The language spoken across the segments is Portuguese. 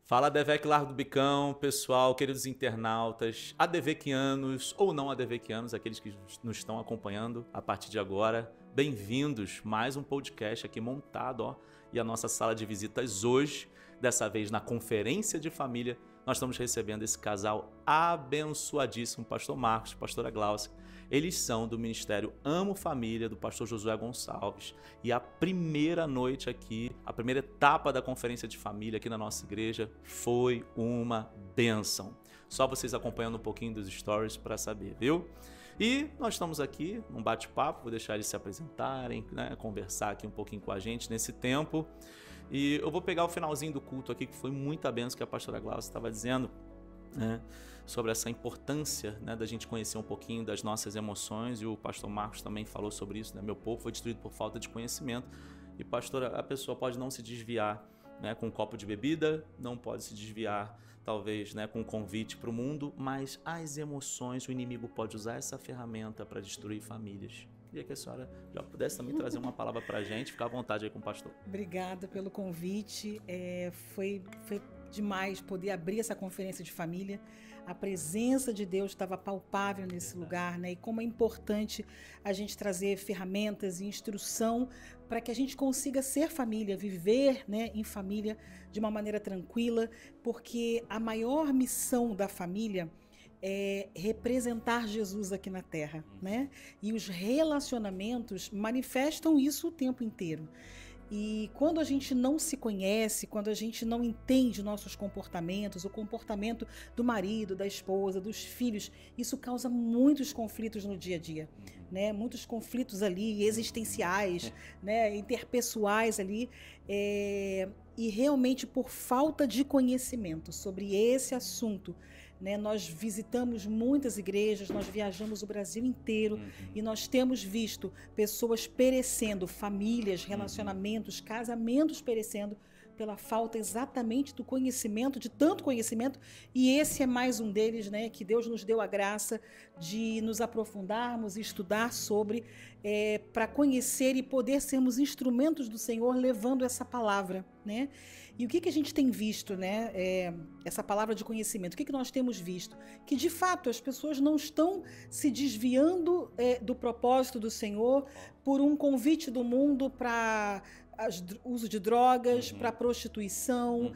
Fala Devec Largo do Bicão, pessoal, queridos internautas, ADVquianos ou não ADVquianos, aqueles que nos estão acompanhando a partir de agora, bem-vindos, mais um podcast aqui montado, ó, e a nossa sala de visitas hoje, dessa vez na conferência de família, nós estamos recebendo esse casal abençoadíssimo, pastor Marcos e pastora Glaucia. Eles são do Ministério Amo Família, do pastor Josué Gonçalves. E a primeira noite aqui, a primeira etapa da conferência de família aqui na nossa igreja foi uma bênção. Só vocês acompanhando um pouquinho dos stories para saber, viu? E nós estamos aqui num bate-papo, vou deixar eles se apresentarem, né, conversar aqui um pouquinho com a gente nesse tempo. E eu vou pegar o finalzinho do culto aqui, que foi muita bênção que a pastora Glaucia estava dizendo, né, sobre essa importância, né, da gente conhecer um pouquinho das nossas emoções, e o pastor Marcos também falou sobre isso, né, meu povo foi destruído por falta de conhecimento, e pastora, a pessoa pode não se desviar, né, com um copo de bebida, não pode se desviar talvez, né, com um convite para o mundo, mas as emoções, o inimigo pode usar essa ferramenta para destruir famílias. Queria que a senhora já pudesse também trazer uma palavra para a gente, ficar à vontade aí com o pastor. Obrigada pelo convite, foi demais poder abrir essa conferência de família. A presença de Deus estava palpável nesse lugar, né? E como é importante a gente trazer ferramentas e instrução para que a gente consiga ser família, viver, né, em família de uma maneira tranquila, porque a maior missão da família é representar Jesus aqui na Terra, né? E os relacionamentos manifestam isso o tempo inteiro. E quando a gente não se conhece, quando a gente não entende nossos comportamentos, o comportamento do marido, da esposa, dos filhos, isso causa muitos conflitos no dia a dia, né? Muitos conflitos ali existenciais, né? Interpessoais ali, e realmente por falta de conhecimento sobre esse assunto, né, nós visitamos muitas igrejas, nós viajamos o Brasil inteiro e nós temos visto pessoas perecendo, famílias, relacionamentos, casamentos perecendo pela falta exatamente do conhecimento, de tanto conhecimento, e esse é mais um deles, né, que Deus nos deu a graça de nos aprofundarmos e estudar sobre, para conhecer e poder sermos instrumentos do Senhor levando essa palavra, né? E o que a gente tem visto, né? Essa palavra de conhecimento, o que nós temos visto? Que, de fato, as pessoas não estão se desviando do propósito do Senhor por um convite do mundo para uso de drogas, para prostituição,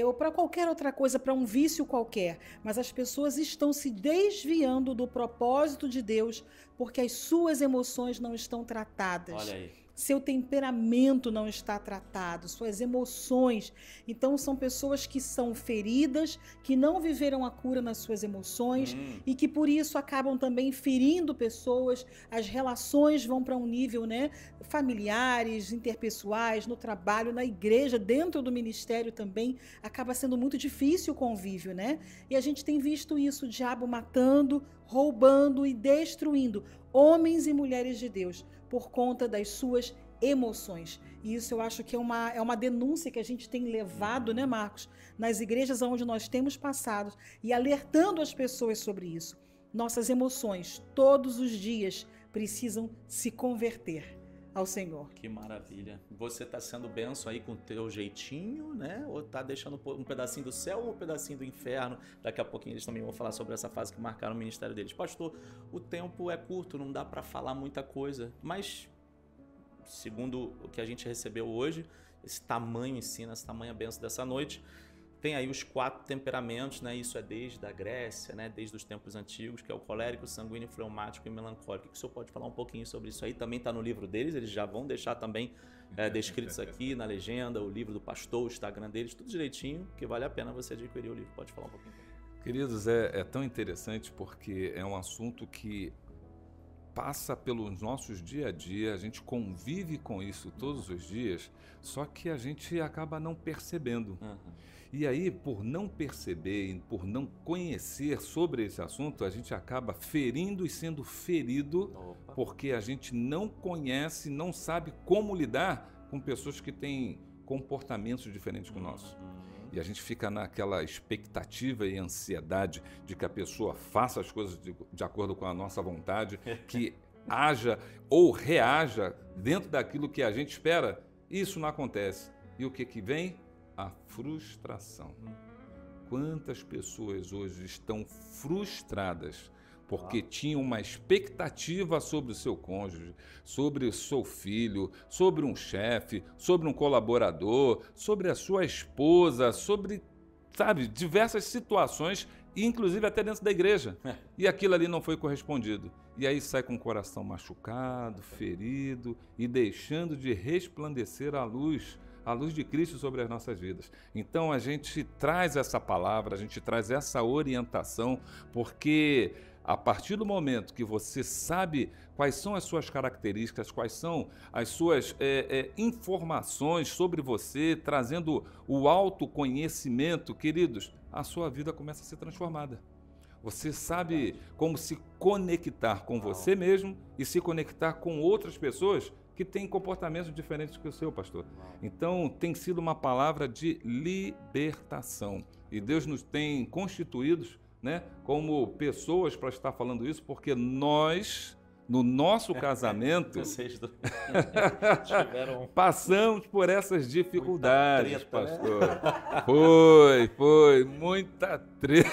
ou para qualquer outra coisa, para um vício qualquer. Mas as pessoas estão se desviando do propósito de Deus porque as suas emoções não estão tratadas. Olha aí. Seu temperamento não está tratado, suas emoções. Então são pessoas que são feridas, que não viveram a cura nas suas emoções e que por isso acabam também ferindo pessoas. As relações vão para um nível, né, familiares, interpessoais, no trabalho, na igreja, dentro do ministério também. Acaba sendo muito difícil o convívio, né? E a gente tem visto isso, o diabo matando, roubando e destruindo homens e mulheres de Deus por conta das suas emoções. E isso eu acho que é uma denúncia que a gente tem levado, né, Marcos, nas igrejas onde nós temos passado e alertando as pessoas sobre isso. Nossas emoções, todos os dias, precisam se converter ao Senhor. Que maravilha. Você está sendo bênção aí com o teu jeitinho, né? Ou está deixando um pedacinho do céu ou um pedacinho do inferno? Daqui a pouquinho eles também vão falar sobre essa fase que marcaram o ministério deles. Pastor, o tempo é curto, não dá para falar muita coisa, mas segundo o que a gente recebeu hoje, esse tamanho ensina, essa tamanha bênção dessa noite, tem aí os 4 temperamentos, né? Isso é desde a Grécia, né? Desde os tempos antigos, que é o colérico, sanguíneo, fleumático e melancólico. O que o senhor pode falar um pouquinho sobre isso aí? Também está no livro deles, eles já vão deixar também descritos aqui na legenda, o livro do pastor, o Instagram deles, tudo direitinho, que vale a pena você adquirir o livro. Pode falar um pouquinho. Queridos, é tão interessante porque é um assunto que passa pelos nossos dia a dia, a gente convive com isso todos os dias, só que a gente acaba não percebendo. E aí, por não perceber e por não conhecer sobre esse assunto, a gente acaba ferindo e sendo ferido. Opa. Porque a gente não conhece, não sabe como lidar com pessoas que têm comportamentos diferentes que o nosso. E a gente fica naquela expectativa e ansiedade de que a pessoa faça as coisas de acordo com a nossa vontade, que haja ou reaja dentro daquilo que a gente espera. Isso não acontece. E o que vem? a frustração. Quantas pessoas hoje estão frustradas porque tinham uma expectativa sobre o seu cônjuge, sobre o seu filho, sobre um chefe, sobre um colaborador, sobre a sua esposa, sobre, sabe, diversas situações, inclusive até dentro da igreja. E aquilo ali não foi correspondido. E aí sai com o coração machucado, ferido e deixando de resplandecer a luz de Cristo sobre as nossas vidas. Então a gente traz essa palavra, a gente traz essa orientação, porque a partir do momento que você sabe quais são as suas características, quais são as suas informações sobre você, trazendo o autoconhecimento, queridos, a sua vida começa a ser transformada. Você sabe como se conectar com você mesmo e se conectar com outras pessoas que têm comportamentos diferentes que o seu, pastor. Então, tem sido uma palavra de libertação. E Deus nos tem constituídos, né, como pessoas para estar falando isso, porque nós, no nosso casamento, passamos por essas dificuldades, treta, pastor. Né? Foi, muita treta.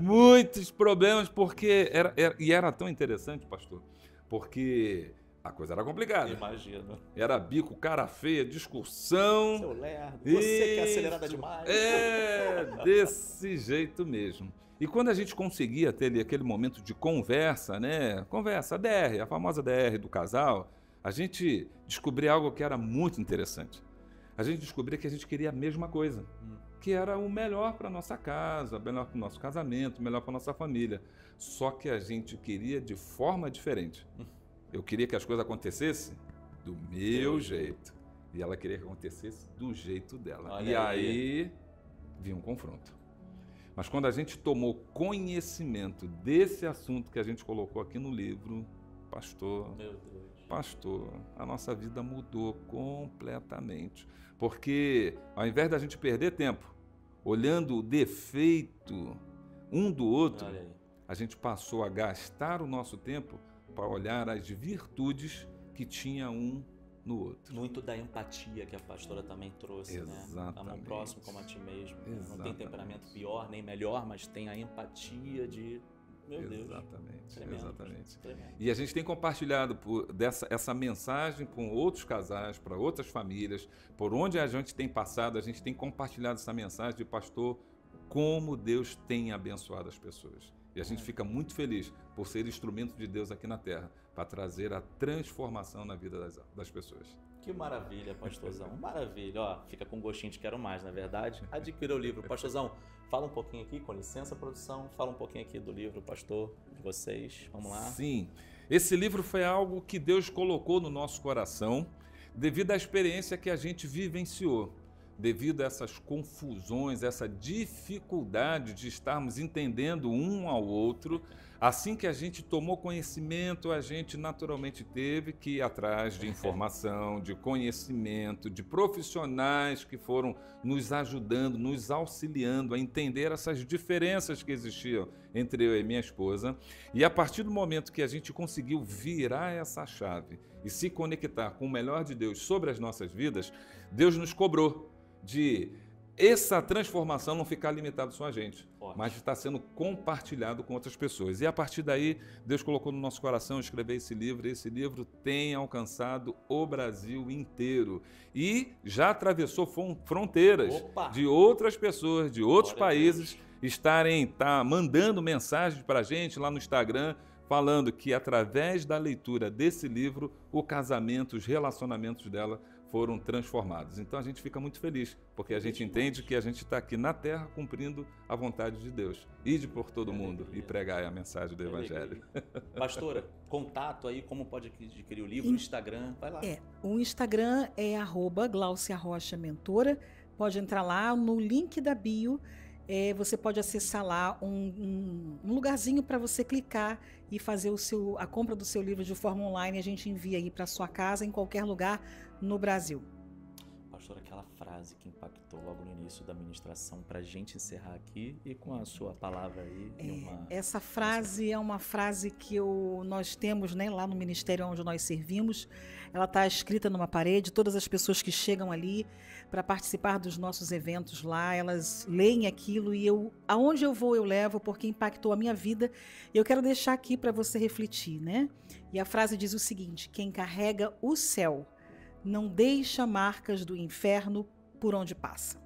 Muitos problemas, porque era tão interessante, pastor, porque a coisa era complicada. Imagina. Era bico, cara feia, discussão. Seu lerdo, você que é acelerada demais. Desse jeito mesmo. E quando a gente conseguia ter ali aquele momento de conversa, né? Conversa, DR, a famosa DR do casal, a gente descobria algo que era muito interessante. A gente descobria que a gente queria a mesma coisa, que era o melhor para a nossa casa, o melhor para o nosso casamento, o melhor para a nossa família. Só que a gente queria de forma diferente. Eu queria que as coisas acontecessem do meu jeito. E ela queria que acontecesse do jeito dela. Olha e aí vinha um confronto. Mas quando a gente tomou conhecimento desse assunto que a gente colocou aqui no livro, pastor, a nossa vida mudou completamente. Porque ao invés da gente perder tempo olhando o defeito um do outro, a gente passou a gastar o nosso tempo para olhar as virtudes que tinha um no outro. Muito da empatia que a pastora também trouxe, exatamente, né? Ama o próximo como a ti mesmo. Exatamente. Não tem temperamento pior nem melhor, mas tem a empatia de... Meu Deus. Exatamente. E a gente tem compartilhado essa mensagem com outros casais, para outras famílias, por onde a gente tem passado, a gente tem compartilhado essa mensagem de pastor, como Deus tem abençoado as pessoas. E a gente fica muito feliz por ser instrumento de Deus aqui na Terra, para trazer a transformação na vida das pessoas. Que maravilha, pastorzão. Maravilha. Ó, fica com gostinho de quero mais, na verdade. Adquira o livro. Pastorzão, fala um pouquinho aqui, com licença, produção. Fala um pouquinho aqui do livro, pastor, de vocês. Vamos lá. Sim. Esse livro foi algo que Deus colocou no nosso coração devido à experiência que a gente vivenciou. Devido a essas confusões, essa dificuldade de estarmos entendendo um ao outro, assim que a gente tomou conhecimento, a gente naturalmente teve que ir atrás de informação, de conhecimento, de profissionais que foram nos ajudando, nos auxiliando a entender essas diferenças que existiam entre eu e minha esposa. E a partir do momento que a gente conseguiu virar essa chave e se conectar com o melhor de Deus sobre as nossas vidas, Deus nos cobrou de essa transformação não ficar limitada só a gente, mas está sendo compartilhado com outras pessoas. E a partir daí, Deus colocou no nosso coração escrever esse livro. Esse livro tem alcançado o Brasil inteiro e já atravessou fronteiras de outras pessoas, de outros países, mandando mensagens para a gente lá no Instagram, falando que através da leitura desse livro, o casamento, os relacionamentos dela foram transformados. Então a gente fica muito feliz, porque a gente entende que a gente está aqui na Terra cumprindo a vontade de Deus. Ide por todo mundo e pregar a mensagem do Evangelho. Pastora, contato aí, como pode adquirir o livro, Instagram, vai lá. O Instagram é @GlauciaRochaMentora. Pode entrar lá no link da bio. Você pode acessar lá um lugarzinho para você clicar e fazer a compra do seu livro de forma online. A gente envia aí para sua casa, em qualquer lugar no Brasil. Pastor, aquela frase que impactou logo no início da ministração, para a gente encerrar aqui e com a sua palavra aí. Essa frase é uma frase que nós temos, né, lá no ministério onde nós servimos. Ela está escrita numa parede. Todas as pessoas que chegam ali para participar dos nossos eventos lá, elas leem aquilo e aonde eu vou eu levo, porque impactou a minha vida. Eu quero deixar aqui para você refletir, né? E a frase diz o seguinte: quem carrega o céu não deixa marcas do inferno por onde passa.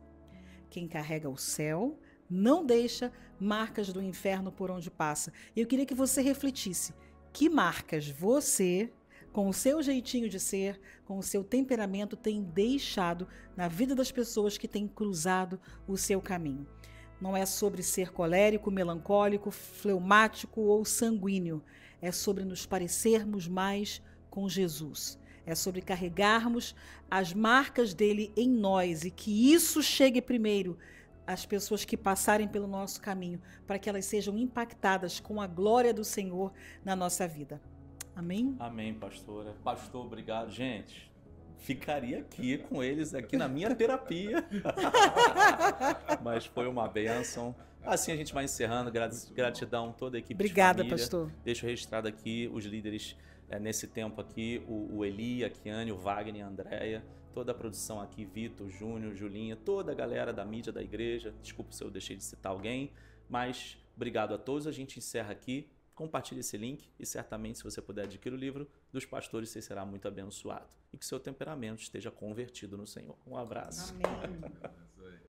Quem carrega o céu não deixa marcas do inferno por onde passa. Eu queria que você refletisse. Que marcas você, com o seu jeitinho de ser, com o seu temperamento, tem deixado na vida das pessoas que têm cruzado o seu caminho? Não é sobre ser colérico, melancólico, fleumático ou sanguíneo. É sobre nos parecermos mais com Jesus. É sobre carregarmos as marcas dele em nós e que isso chegue primeiro às pessoas que passarem pelo nosso caminho, para que elas sejam impactadas com a glória do Senhor na nossa vida. Amém? Amém, pastora. Pastor, obrigado. Gente, ficaria aqui com eles, aqui na minha terapia. Mas foi uma bênção. Assim a gente vai encerrando. Gratidão a toda a equipe. Obrigada, de família. pastor. Deixo registrado aqui os líderes nesse tempo aqui, o Eli, a Kiane, o Wagner, a Andréia, toda a produção aqui, Vitor, Júnior, Julinha, toda a galera da mídia da igreja. Desculpa se eu deixei de citar alguém, mas obrigado a todos. A gente encerra aqui. Compartilhe esse link e certamente, se você puder adquirir o livro dos pastores, você será muito abençoado. E que seu temperamento esteja convertido no Senhor. Um abraço. Amém.